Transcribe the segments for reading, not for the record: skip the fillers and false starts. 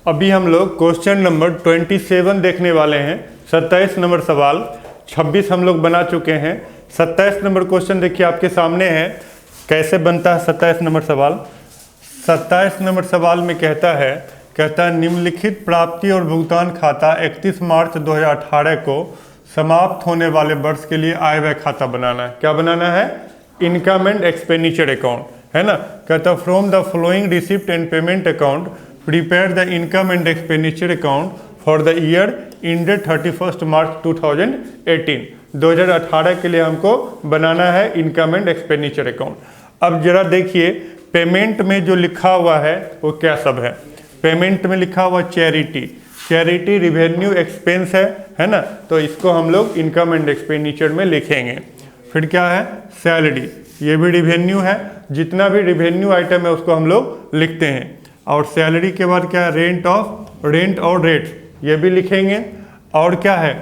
अभी हम लोग क्वेश्चन नंबर 27 देखने वाले हैं। 27 नंबर सवाल, 26 हम लोग बना चुके हैं। 27 नंबर क्वेश्चन देखिए आपके सामने है। कैसे बनता है 27 नंबर सवाल? 27 नंबर सवाल में कहता है निम्नलिखित प्राप्ति और भुगतान खाता 31 मार्च 2018 को समाप्त होने वाले वर्ष के लिए आय व्यय खाता बनाना है। क्या बनाना है? इनकम एंड एक्सपेंडिचर अकाउंट, है ना। कहता from the following receipt and payment account prepare the income and expenditure account for the year ended 31 मार्च 2018। 2018 के लिए हमको बनाना है इनकम एंड एक्सपेंडिचर अकाउंट। अब जरा देखिए पेमेंट में जो लिखा हुआ है वो क्या सब है। पेमेंट में लिखा हुआ चैरिटी रिवेन्यू एक्सपेंस है ना। तो इसको हम लोग इनकम एंड एक्सपेंडिचर में लिखेंगे। फिर क्या है? सैलरी, ये भी रिवेन्यू है। जितना भी रिवेन्यू आइटम है उसको हम लोग लिखते हैं। और सैलरी के बाद क्या है? रेंट और रेट्स, ये भी लिखेंगे। और क्या है?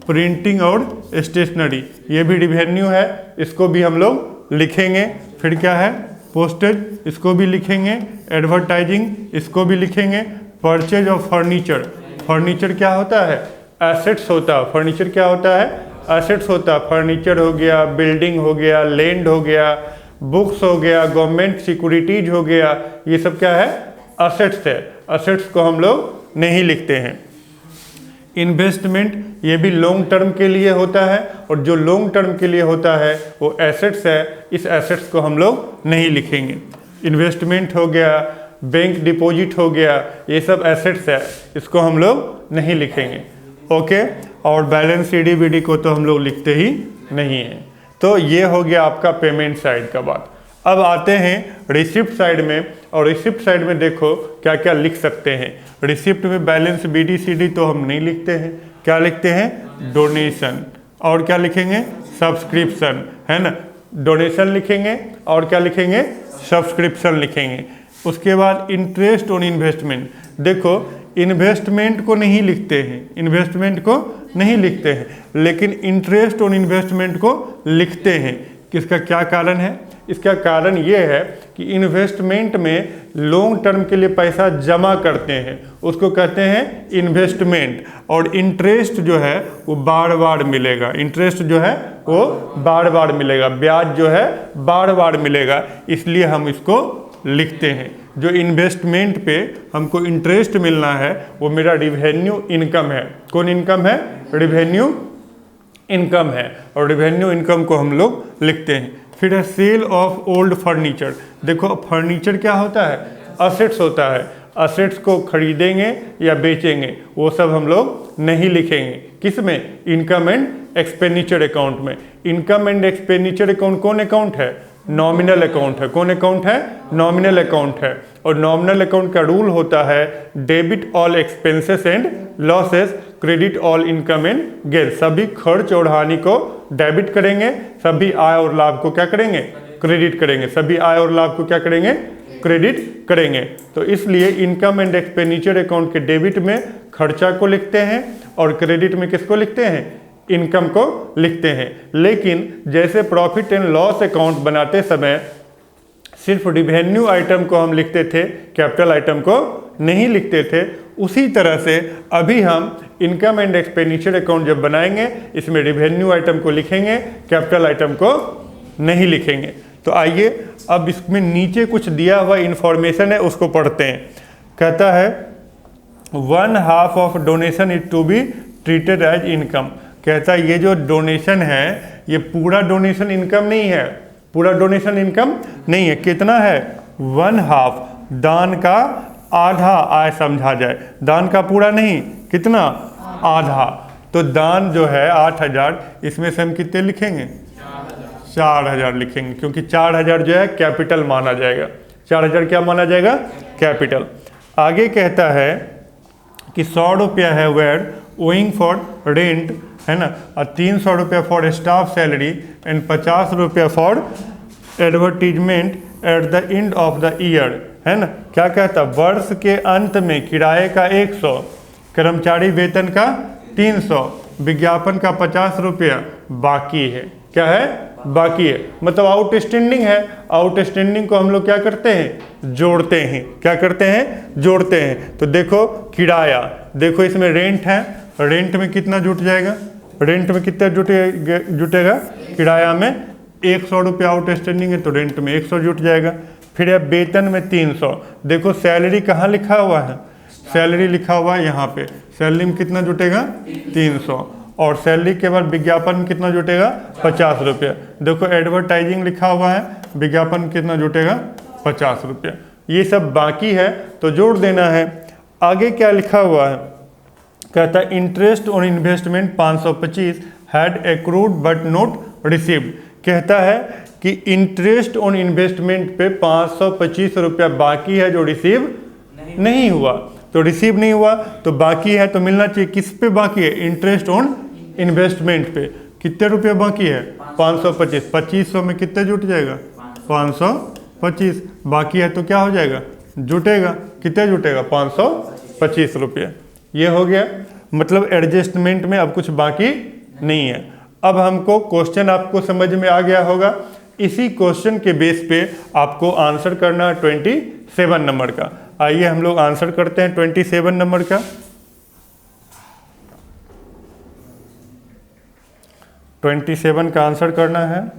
प्रिंटिंग और स्टेशनरी, ये भी रिवेन्यू है, इसको भी हम लोग लिखेंगे। फिर क्या है? पोस्टेज, इसको भी लिखेंगे। एडवर्टाइजिंग, इसको भी लिखेंगे। परचेज ऑफ फर्नीचर क्या होता है? एसेट्स होता है। फर्नीचर क्या होता है? एसेट्स होता है। फर्नीचर हो गया, बिल्डिंग हो गया, लैंड हो गया, बुक्स हो गया, गवर्नमेंट सिक्योरिटीज हो गया, ये सब क्या है? एसेट्स है। एसेट्स को हम लोग नहीं लिखते हैं। इन्वेस्टमेंट, ये भी लॉन्ग टर्म के लिए होता है, और जो लॉन्ग टर्म के लिए होता है वो एसेट्स है। इस एसेट्स को हम लोग नहीं लिखेंगे। इन्वेस्टमेंट हो गया, बैंक डिपॉजिट हो गया, ये सब एसेट्स है, इसको हम लोग नहीं लिखेंगे। ओके। और बैलेंस CDBD को तो हम लोग लिखते ही नहीं हैं। तो ये हो गया आपका पेमेंट साइड का बात। अब आते हैं रिसिप्ट साइड में। और रिसिप्ट साइड में देखो क्या क्या लिख सकते हैं। रिसिप्ट में बैलेंस BD/CD तो हम नहीं लिखते हैं। क्या लिखते हैं? डोनेशन। और क्या लिखेंगे? सब्सक्रिप्शन, है ना। डोनेशन लिखेंगे और क्या लिखेंगे? सब्सक्रिप्शन लिखेंगे। उसके बाद इंटरेस्ट ऑन इन्वेस्टमेंट। देखो इन्वेस्टमेंट को नहीं लिखते हैं, लेकिन इंटरेस्ट ऑन इन्वेस्टमेंट को लिखते हैं। किसका क्या कारण है? इसका कारण ये है कि इन्वेस्टमेंट में लॉन्ग टर्म के लिए पैसा जमा करते हैं, उसको कहते हैं इन्वेस्टमेंट। और इंटरेस्ट जो है वो बार बार मिलेगा। इंटरेस्ट जो है वो बार बार मिलेगा, ब्याज जो है बार बार मिलेगा, इसलिए हम इसको लिखते हैं। जो इन्वेस्टमेंट पे हमको इंटरेस्ट मिलना है वो मेरा रिवेन्यू इनकम है। कौन इनकम है? रिवेन्यू इनकम है। और रिवेन्यू इनकम को हम लोग लिखते हैं। फिर है सेल ऑफ ओल्ड फर्नीचर। देखो फर्नीचर क्या होता है? असेट्स होता है। असेट्स को खरीदेंगे या बेचेंगे वो सब हम लोग नहीं लिखेंगे। किस में? इनकम एंड एक्सपेंडिचर अकाउंट में। इनकम एंड एक्सपेंडिचर अकाउंट कौन अकाउंट है? नॉमिनल अकाउंट है। कौन अकाउंट है? नॉमिनल अकाउंट है। और नॉमिनल अकाउंट का रूल होता है debit all expenses and losses, credit all income and gain. सभी खर्च और हानि को डेबिट करेंगे, सभी आय और लाभ को क्या करेंगे? क्रेडिट करेंगे। सभी आय और लाभ को क्या करेंगे? क्रेडिट करेंगे। तो इसलिए इनकम एंड एक्सपेंडिचर अकाउंट के डेबिट में खर्चा को लिखते हैं और क्रेडिट में किसको लिखते हैं? इनकम को लिखते हैं। लेकिन जैसे प्रॉफिट एंड लॉस अकाउंट बनाते समय सिर्फ रिवेन्यू आइटम को हम लिखते थे, कैपिटल आइटम को नहीं लिखते थे, उसी तरह से अभी हम इनकम एंड एक्सपेंडिचर अकाउंट जब बनाएंगे इसमें रिवेन्यू आइटम को लिखेंगे, कैपिटल आइटम को नहीं लिखेंगे। तो आइए अब इसमें नीचे कुछ दिया हुआ इंफॉर्मेशन है उसको पढ़ते हैं। कहता है 1/2 of donation is to be treated as income. कहता है ये जो डोनेशन है ये पूरा डोनेशन इनकम नहीं है। पूरा डोनेशन इनकम नहीं है। कितना है? 1/2। दान का आधा आय समझा जाए। दान का पूरा नहीं, कितना? आधा। तो दान जो है 8,000, इसमें से हम कितने लिखेंगे? 4,000 लिखेंगे, क्योंकि 4,000 जो है कैपिटल माना जाएगा। 4,000 क्या माना जाएगा? कैपिटल। आगे कहता है कि 100 रुपया है वेयर ओइंग फॉर रेंट, है ना। और 300 रुपया फॉर स्टाफ सैलरी एंड 50 रुपया for advertisement at the end of the year, है ना। क्या कहता? वर्ष के अंत में किराए का 100, कर्मचारी वेतन का 300, विज्ञापन का 50 रुपया बाकी है। क्या है? बाकी है, मतलब आउटस्टैंडिंग है। आउटस्टैंडिंग को हम लोग क्या करते हैं, जोड़ते हैं। क्या करते हैं, जोड़ते हैं। तो देखो किराया, देखो इसमें रेंट है, रेंट में कितना जुट जाएगा, रेंट में कितना जुटेगा, किराया में 100 रुपया आउटस्टैंडिंग है तो रेंट में 100 जुट जाएगा। फिर है वेतन में 300। देखो सैलरी कहाँ लिखा हुआ है, सैलरी लिखा हुआ है यहाँ पे, सैलरी में कितना जुटेगा 300। और सैलरी के बाद विज्ञापन में कितना जुटेगा 50 रुपया। देखो एडवर्टाइजिंग लिखा हुआ है, विज्ञापन में कितना जुटेगा 50 रुपया। ये सब बाकी है तो जोड़ देना है। आगे क्या लिखा हुआ है, कहता है interest on investment 525 had accrued but not received. कहता है कि इंटरेस्ट ऑन इन्वेस्टमेंट पे 525 रुपया बाकी है जो रिसीव नहीं हुआ। तो रिसीव नहीं हुआ तो बाकी है, तो मिलना चाहिए। किस पे बाकी है, इंटरेस्ट ऑन इन्वेस्टमेंट पे। कितने रुपये बाकी है 525। 2500 में कितने जुट जाएगा 525। बाकी है तो क्या हो जाएगा, जुटेगा। कितने जुटेगा 525 रुपये। ये हो गया, मतलब एडजस्टमेंट में अब कुछ बाकी नहीं है। अब हमको क्वेश्चन आपको समझ में आ गया होगा। इसी क्वेश्चन के बेस पे आपको आंसर करना 27 नंबर का। आइए हम लोग आंसर करते हैं 27 नंबर का। 27 का आंसर करना है।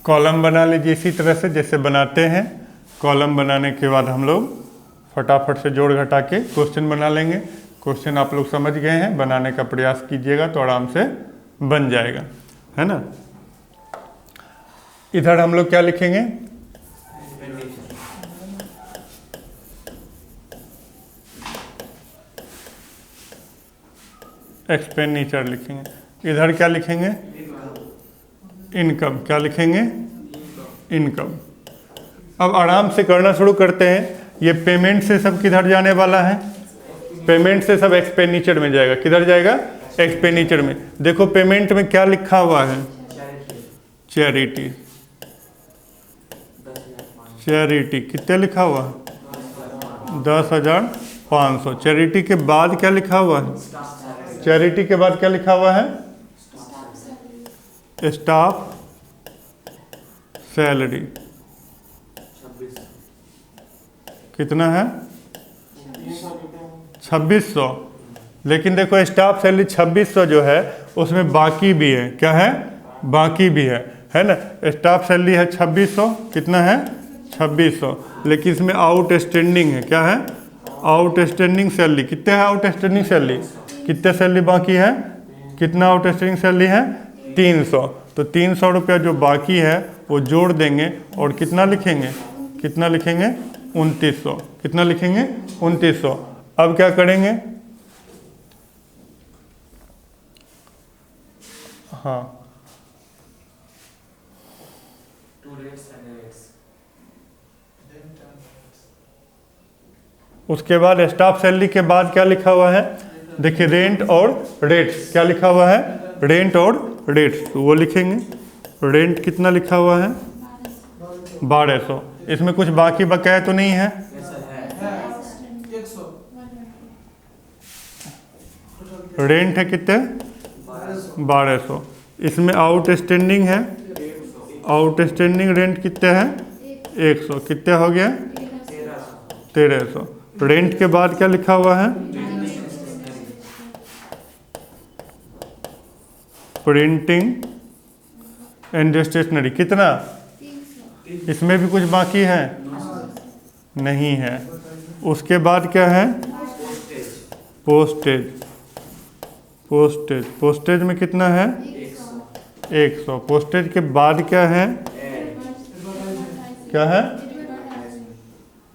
कॉलम बना लीजिए इसी तरह से जैसे बनाते हैं। कॉलम बनाने के बाद हम लोग फटाफट से जोड़ घटा के क्वेश्चन बना लेंगे। क्वेश्चन आप लोग समझ गए हैं, बनाने का प्रयास कीजिएगा तो आराम से बन जाएगा, है ना। इधर हम लोग क्या लिखेंगे, एक्सपेंडिचर लिखेंगे। इधर क्या लिखेंगे, इनकम। क्या लिखेंगे, इनकम। अब आराम से करना शुरू करते हैं। ये पेमेंट से सब किधर जाने वाला है, पेमेंट से सब एक्सपेंडिचर में जाएगा। किधर जाएगा, एक्सपेंडिचर में। देखो पेमेंट में क्या लिखा हुआ है, चैरिटी। चैरिटी कितने लिखा हुआ है 10,500। चैरिटी के बाद क्या लिखा हुआ है, चैरिटी के बाद क्या लिखा हुआ है, स्टाफ सैलरी। कितना है 2600। लेकिन देखो स्टाफ सैलरी 2600 जो है उसमें बाकी भी है। क्या है, बाकी भी है ना। स्टाफ सैलरी है 2600। कितना है 2600। लेकिन इसमें आउटस्टैंडिंग है। क्या है, आउटस्टैंडिंग सैलरी। कितने है आउटस्टैंडिंग सैलरी, कितने सैलरी बाकी है, कितना आउटस्टैंडिंग सैलरी है 300। तो 300 रुपया जो बाकी है वो जोड़ देंगे और कितना लिखेंगे, कितना लिखेंगे 2900। कितना लिखेंगे 2900। अब क्या करेंगे, हाँ उसके बाद स्टाफ सैलरी के बाद क्या लिखा हुआ है, देखिए रेंट और रेट्स। क्या लिखा हुआ है, रेंट और रेट्स। तो वो लिखेंगे। रेंट कितना लिखा हुआ है 1200। इसमें कुछ बाकी बकाया तो नहीं है, रेंट है कितने 1200। इसमें आउटस्टैंडिंग है, आउटस्टैंडिंग रेंट कितने है 100। कितने हो गया 1300। रेंट के बाद क्या लिखा हुआ है, प्रिंटिंग एंड स्टेशनरी। कितना, इसमें भी कुछ बाकी है नहीं है। उसके बाद क्या है, पोस्टेज। पोस्टेज, पोस्टेज में कितना है 100। पोस्टेज के बाद क्या है, क्या है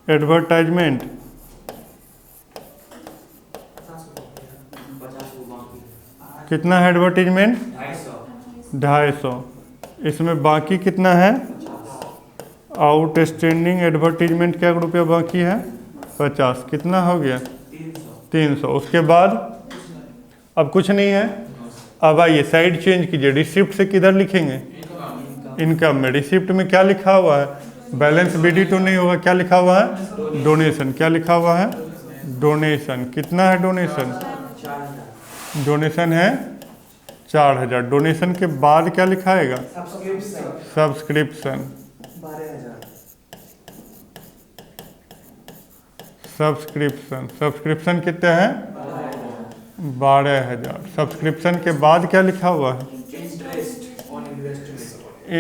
एडवर्टाइजमेंट। कितना है एडवर्टीजमेंट? 250। इसमें बाकी कितना है? आउटस्टैंडिंग एडवर्टीजमेंट क्या रुपया बाकी है? 50। कितना हो गया? 300। उसके बाद अब कुछ नहीं है। अब आइए साइड चेंज कीजिए, रिसिप्ट से किधर लिखेंगे? इनकम में। रिसिप्ट में क्या लिखा हुआ है? बैलेंस बीडी तो नहीं होगा, क्या लिखा हुआ है? डोनेशन। क्या लिखा हुआ है? डोनेशन। कितना है डोनेशन? डोनेशन है 4000। डोनेशन के बाद क्या लिखाएगा? सब्सक्रिप्शन। सब्सक्रिप्शन। सब्सक्रिप्शन कितना है? 12000। सब्सक्रिप्शन के बाद क्या लिखा हुआ है?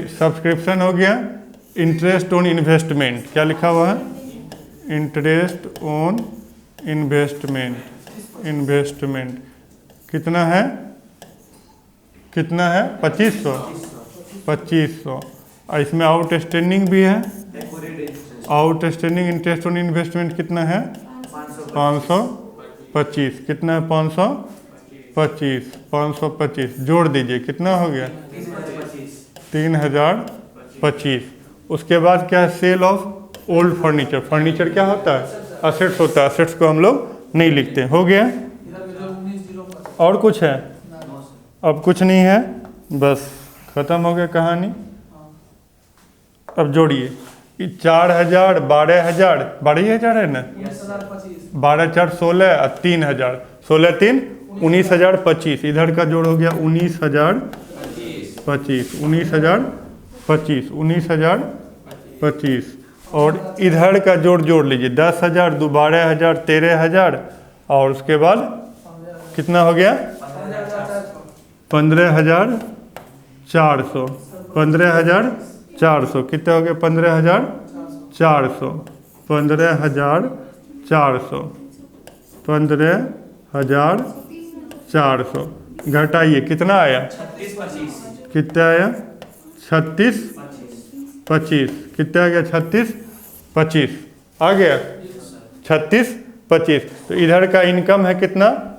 सब्सक्रिप्शन हो गया इंटरेस्ट ऑन इन्वेस्टमेंट। क्या लिखा हुआ है? Interest on investment. इन्वेस्टमेंट कितना है? कितना है? 2500। 2500। इसमें आउटस्टैंडिंग भी है। आउटस्टैंडिंग इंटरेस्ट ऑन इन्वेस्टमेंट कितना है? 525। कितना है? 525। 525 जोड़ दीजिए, कितना हो गया? 3025। उसके बाद क्या है? Sale of old furniture. Furniture क्या होता है? असेट्स होता है। असेट्स को हम लोग नहीं लिखते। हो गया? और कुछ है? अब कुछ नहीं है, बस खत्म हो गया कहानी। अब जोड़िए 4000, 12000, 12000 है ना? 12 4 16 और 3000। 16 3 19025। इधर का जोड़ हो गया 19025। 19025। 19025। और इधर का जोड़ लीजिए 10000, 12000, 13000 और उसके बाद कितना हो गया? 15400। 15400 कितना हो गया? 15400। 15400। 15400 घटाइए, कितना आया? कितना आया? 3625। कितना आ गया? 3625 आ गया। 3625। तो इधर का इनकम है कितना?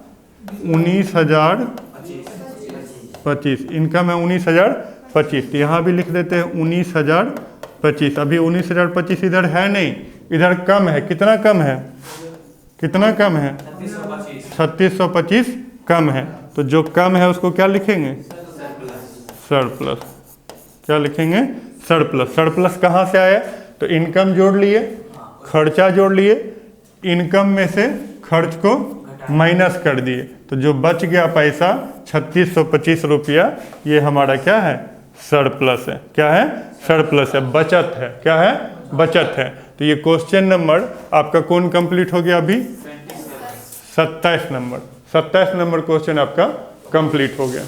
19025। इनकम है 19025। तो यहाँ भी लिख देते हैं 19025। अभी 19025 इधर है नहीं, इधर कम है। कितना कम है? कितना कम है? 3625 कम है। तो जो कम है उसको क्या लिखेंगे? सरप्लस। क्या लिखेंगे? सरप्लस। सरप्लस कहाँ से आया? तो इनकम जोड़ लिए, खर्चा जोड़ लिए, इनकम में से खर्च को माइनस कर दिए, तो जो बच गया पैसा 3625 रुपया, ये हमारा क्या है? सरप्लस है। क्या है? सरप्लस है, बचत है। क्या है? बचत है। तो ये क्वेश्चन नंबर आपका कौन कंप्लीट हो गया? अभी 27 नंबर। 27 नंबर क्वेश्चन आपका कंप्लीट हो गया।